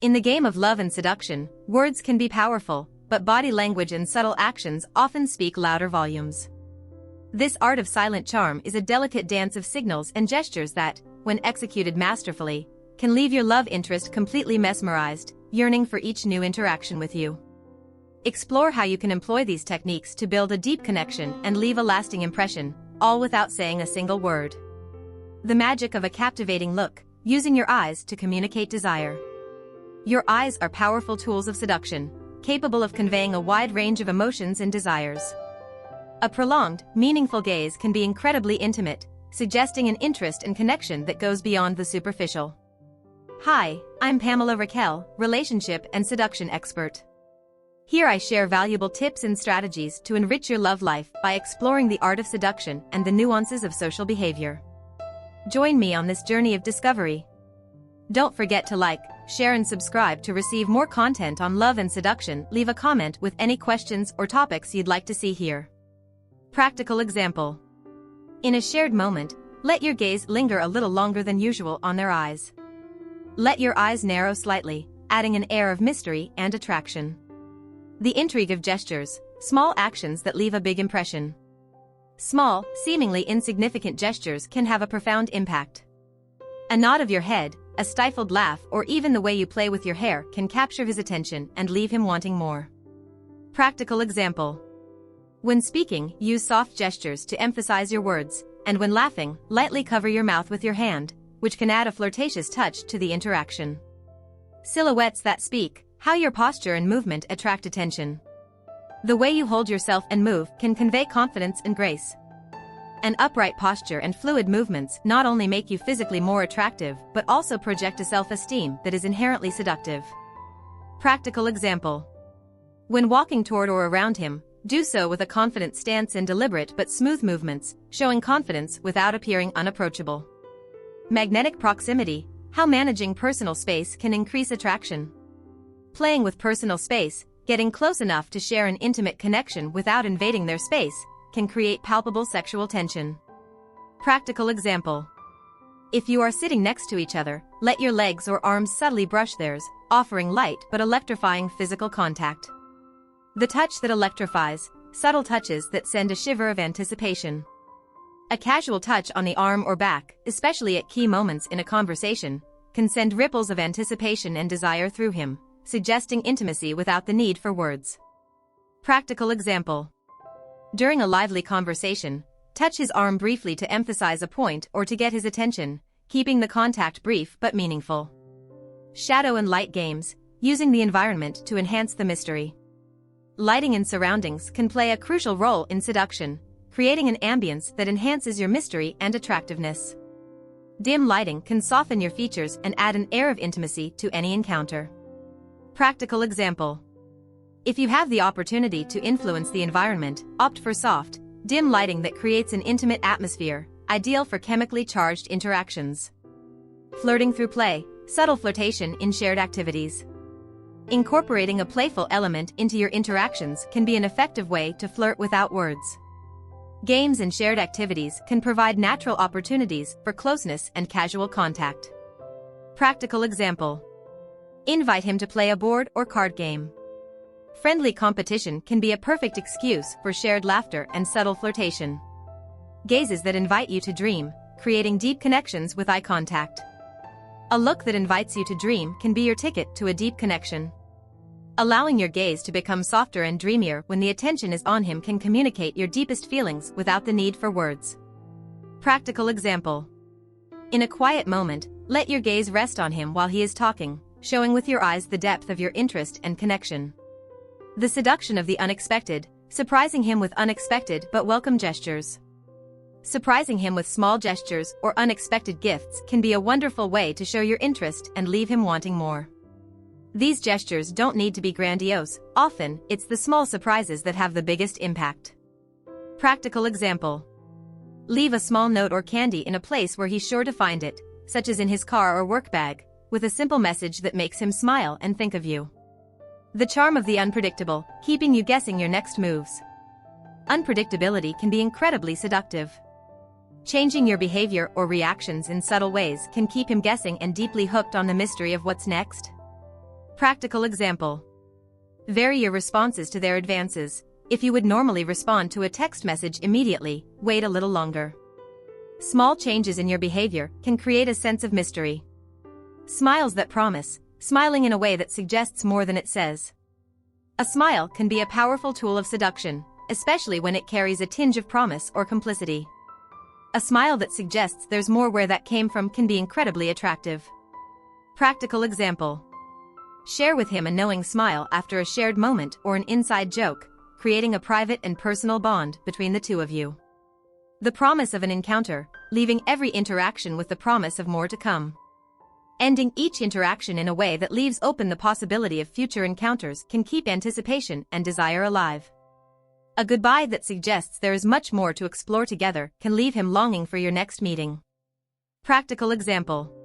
In the game of love and seduction, words can be powerful, but body language and subtle actions often speak louder volumes. This art of silent charm is a delicate dance of signals and gestures that, when executed masterfully, can leave your love interest completely mesmerized, yearning for each new interaction with you. Explore how you can employ these techniques to build a deep connection and leave a lasting impression, all without saying a single word. The magic of a captivating look, using your eyes to communicate desire. Your eyes are powerful tools of seduction, capable of conveying a wide range of emotions and desires. A prolonged, meaningful gaze can be incredibly intimate, suggesting an interest and connection that goes beyond the superficial. Hi, I'm Pamela Raquel, relationship and seduction expert. Here I share valuable tips and strategies to enrich your love life by exploring the art of seduction and the nuances of social behavior. Join me on this journey of discovery. Don't forget to like, share and subscribe to receive more content on love and seduction. Leave a comment with any questions or topics you'd like to see here. Practical example. In a shared moment, let your gaze linger a little longer than usual on their eyes. Let your eyes narrow slightly, adding an air of mystery and attraction. The intrigue of gestures, small actions that leave a big impression. Small, seemingly insignificant gestures can have a profound impact. A nod of your head, a stifled laugh, or even the way you play with your hair can capture his attention and leave him wanting more. Practical example. When speaking, use soft gestures to emphasize your words, and when laughing, lightly cover your mouth with your hand, which can add a flirtatious touch to the interaction. Silhouettes that speak, how your posture and movement attract attention. The way you hold yourself and move can convey confidence and grace. An upright posture and fluid movements not only make you physically more attractive but also project a self-esteem that is inherently seductive. Practical example. When walking toward or around him, do so with a confident stance and deliberate but smooth movements, showing confidence without appearing unapproachable. Magnetic proximity, how managing personal space can increase attraction. Playing with personal space, getting close enough to share an intimate connection without invading their space, can create palpable sexual tension. Practical example. If you are sitting next to each other, let your legs or arms subtly brush theirs, offering light but electrifying physical contact. The touch that electrifies, subtle touches that send a shiver of anticipation. A casual touch on the arm or back, especially at key moments in a conversation, can send ripples of anticipation and desire through him, suggesting intimacy without the need for words. Practical example. During a lively conversation, touch his arm briefly to emphasize a point or to get his attention, keeping the contact brief but meaningful. Shadow and light games, using the environment to enhance the mystery. Lighting and surroundings can play a crucial role in seduction, creating an ambience that enhances your mystery and attractiveness. Dim lighting can soften your features and add an air of intimacy to any encounter. Practical example. If you have the opportunity to influence the environment, opt for soft, dim lighting that creates an intimate atmosphere, ideal for chemically charged interactions. Flirting through play, subtle flirtation in shared activities. Incorporating a playful element into your interactions can be an effective way to flirt without words. Games and shared activities can provide natural opportunities for closeness and casual contact. Practical example. Invite him to play a board or card game. Friendly competition can be a perfect excuse for shared laughter and subtle flirtation. Gazes that invite you to dream, creating deep connections with eye contact. A look that invites you to dream can be your ticket to a deep connection. Allowing your gaze to become softer and dreamier when the attention is on him can communicate your deepest feelings without the need for words. Practical example. In a quiet moment, let your gaze rest on him while he is talking, showing with your eyes the depth of your interest and connection. The seduction of the unexpected, surprising him with unexpected but welcome gestures. Surprising him with small gestures or unexpected gifts can be a wonderful way to show your interest and leave him wanting more. These gestures don't need to be grandiose, often it's the small surprises that have the biggest impact. Practical example. Leave a small note or candy in a place where he's sure to find it, such as in his car or work bag, with a simple message that makes him smile and think of you. The charm of the unpredictable, keeping you guessing your next moves. Unpredictability can be incredibly seductive. Changing your behavior or reactions in subtle ways can keep him guessing and deeply hooked on the mystery of what's next. Practical example. Vary your responses to their advances. If you would normally respond to a text message immediately, wait a little longer. Small changes in your behavior can create a sense of mystery. Smiles that promise, smiling in a way that suggests more than it says. A smile can be a powerful tool of seduction, especially when it carries a tinge of promise or complicity. A smile that suggests there's more where that came from can be incredibly attractive. Practical example. Share with him a knowing smile after a shared moment or an inside joke, creating a private and personal bond between the two of you. The promise of an encounter, leaving every interaction with the promise of more to come. Ending each interaction in a way that leaves open the possibility of future encounters can keep anticipation and desire alive. A goodbye that suggests there is much more to explore together can leave him longing for your next meeting. Practical example.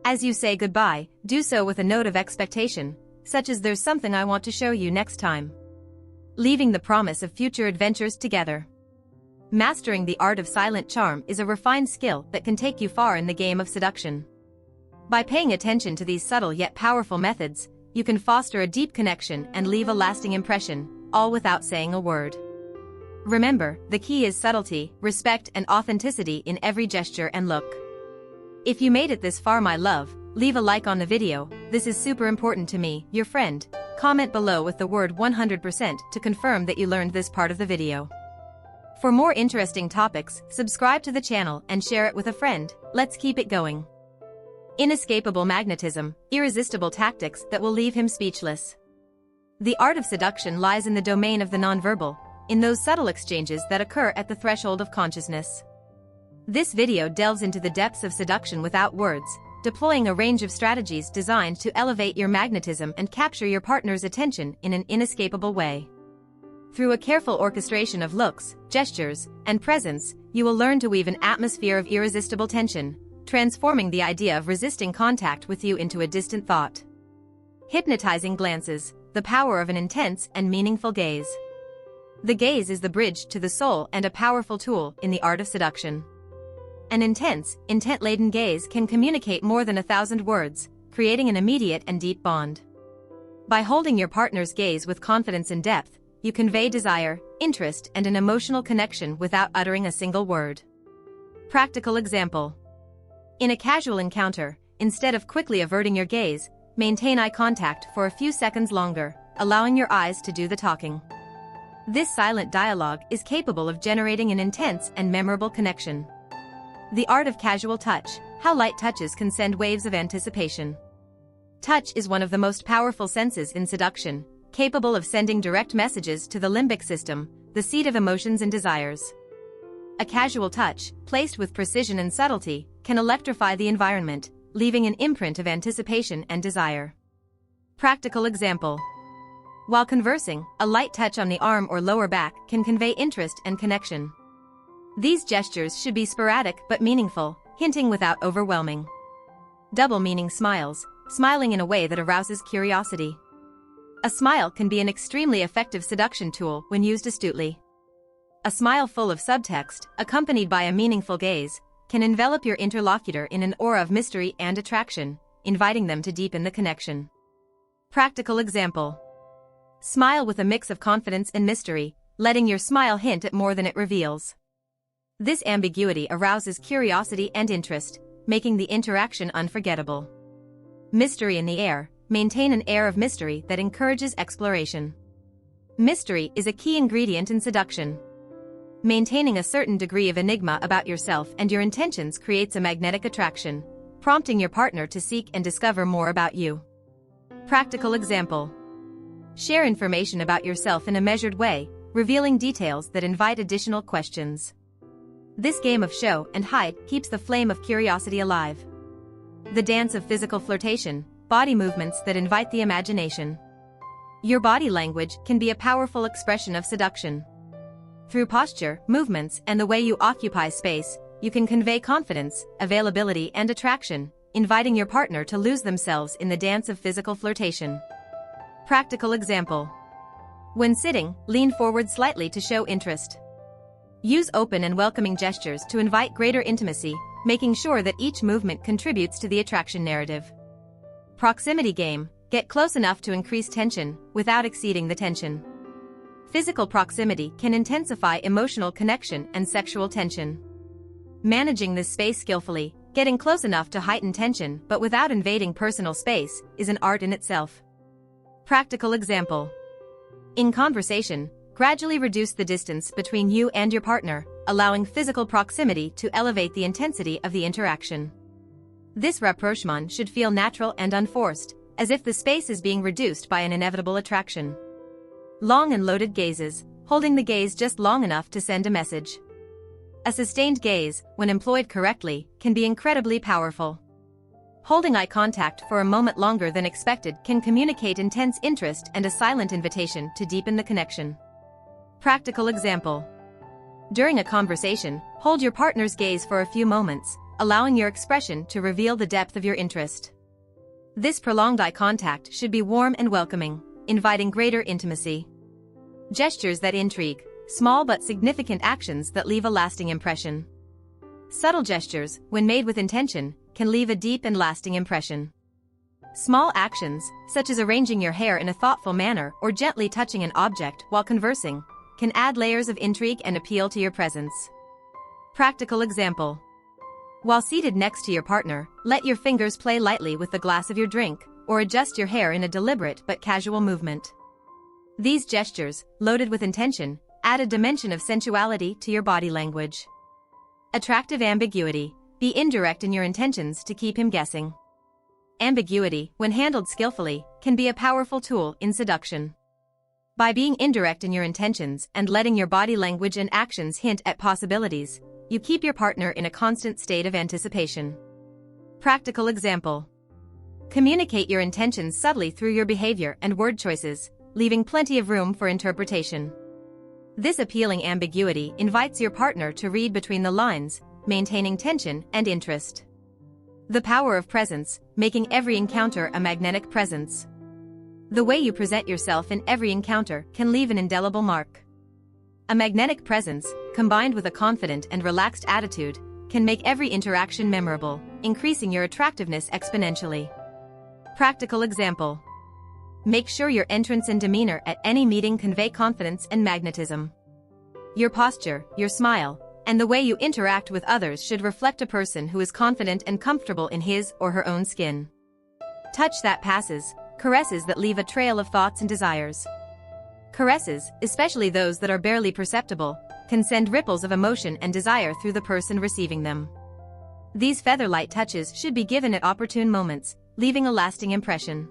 As you say goodbye, do so with a note of expectation, such as there's something I want to show you next time. Leaving the promise of future adventures together. Mastering the art of silent charm is a refined skill that can take you far in the game of seduction. By paying attention to these subtle yet powerful methods, you can foster a deep connection and leave a lasting impression, all without saying a word. Remember, the key is subtlety, respect, and authenticity in every gesture and look. If you made it this far, my love, leave a like on the video. This is super important to me, your friend. Comment below with the word 100% to confirm that you learned this part of the video. For more interesting topics, subscribe to the channel and share it with a friend. Let's keep it going. Inescapable magnetism, irresistible tactics that will leave him speechless. The art of seduction lies in the domain of the nonverbal, in those subtle exchanges that occur at the threshold of consciousness. This video delves into the depths of seduction without words, deploying a range of strategies designed to elevate your magnetism and capture your partner's attention in an inescapable way. Through a careful orchestration of looks, gestures, and presence, you will learn to weave an atmosphere of irresistible tension, transforming the idea of resisting contact with you into a distant thought. Hypnotizing glances, the power of an intense and meaningful gaze. The gaze is the bridge to the soul and a powerful tool in the art of seduction. An intense, intent-laden gaze can communicate more than 1,000 words, creating an immediate and deep bond. By holding your partner's gaze with confidence and depth, you convey desire, interest, and an emotional connection without uttering a single word. Practical example. In a casual encounter, instead of quickly averting your gaze, maintain eye contact for a few seconds longer, allowing your eyes to do the talking. This silent dialogue is capable of generating an intense and memorable connection. The art of casual touch, how light touches can send waves of anticipation. Touch is one of the most powerful senses in seduction, capable of sending direct messages to the limbic system, the seat of emotions and desires. A casual touch, placed with precision and subtlety, can electrify the environment, leaving an imprint of anticipation and desire. Practical example. While conversing, a light touch on the arm or lower back can convey interest and connection. These gestures should be sporadic but meaningful, hinting without overwhelming. Double-meaning smiles, smiling in a way that arouses curiosity. A smile can be an extremely effective seduction tool when used astutely. A smile full of subtext, accompanied by a meaningful gaze, can envelop your interlocutor in an aura of mystery and attraction, inviting them to deepen the connection. Practical example. Smile with a mix of confidence and mystery, letting your smile hint at more than it reveals. This ambiguity arouses curiosity and interest, making the interaction unforgettable. Mystery in the air, maintain an air of mystery that encourages exploration. Mystery is a key ingredient in seduction. Maintaining a certain degree of enigma about yourself and your intentions creates a magnetic attraction, prompting your partner to seek and discover more about you. Practical example. Share information about yourself in a measured way, revealing details that invite additional questions. This game of show and hide keeps the flame of curiosity alive. The dance of physical flirtation, body movements that invite the imagination. Your body language can be a powerful expression of seduction. Through posture, movements, and the way you occupy space, you can convey confidence, availability, and attraction, inviting your partner to lose themselves in the dance of physical flirtation. Practical example. When sitting, lean forward slightly to show interest. Use open and welcoming gestures to invite greater intimacy, making sure that each movement contributes to the attraction narrative. Proximity game, Get close enough to increase tension, without exceeding the tension. Physical proximity can intensify emotional connection and sexual tension. Managing this space skillfully, getting close enough to heighten tension but without invading personal space, is an art in itself. Practical example. In conversation, gradually reduce the distance between you and your partner, allowing physical proximity to elevate the intensity of the interaction. This rapprochement should feel natural and unforced, as if the space is being reduced by an inevitable attraction. Long and loaded gazes, holding the gaze just long enough to send a message. A sustained gaze, when employed correctly, can be incredibly powerful. Holding eye contact for a moment longer than expected can communicate intense interest and a silent invitation to deepen the connection. Practical example. During a conversation, hold your partner's gaze for a few moments, allowing your expression to reveal the depth of your interest. This prolonged eye contact should be warm and welcoming, inviting greater intimacy. Gestures that intrigue, small but significant actions that leave a lasting impression. Subtle gestures, when made with intention, can leave a deep and lasting impression. Small actions, such as arranging your hair in a thoughtful manner or gently touching an object while conversing, can add layers of intrigue and appeal to your presence. Practical example. While seated next to your partner, let your fingers play lightly with the glass of your drink, or adjust your hair in a deliberate but casual movement. These gestures, loaded with intention, add a dimension of sensuality to your body language. Attractive ambiguity. Be indirect in your intentions to keep him guessing. Ambiguity, when handled skillfully, can be a powerful tool in seduction. By being indirect in your intentions and letting your body language and actions hint at possibilities, you keep your partner in a constant state of anticipation. Practical example. Communicate your intentions subtly through your behavior and word choices, leaving plenty of room for interpretation. This appealing ambiguity invites your partner to read between the lines, maintaining tension and interest. The power of presence, making every encounter a magnetic presence. The way you present yourself in every encounter can leave an indelible mark. A magnetic presence, combined with a confident and relaxed attitude, can make every interaction memorable, increasing your attractiveness exponentially. Practical example. Make sure your entrance and demeanor at any meeting convey confidence and magnetism. Your posture, your smile, and the way you interact with others should reflect a person who is confident and comfortable in his or her own skin. Touch that passes, caresses that leave a trail of thoughts and desires. Caresses, especially those that are barely perceptible, can send ripples of emotion and desire through the person receiving them. These feather-light touches should be given at opportune moments, leaving a lasting impression.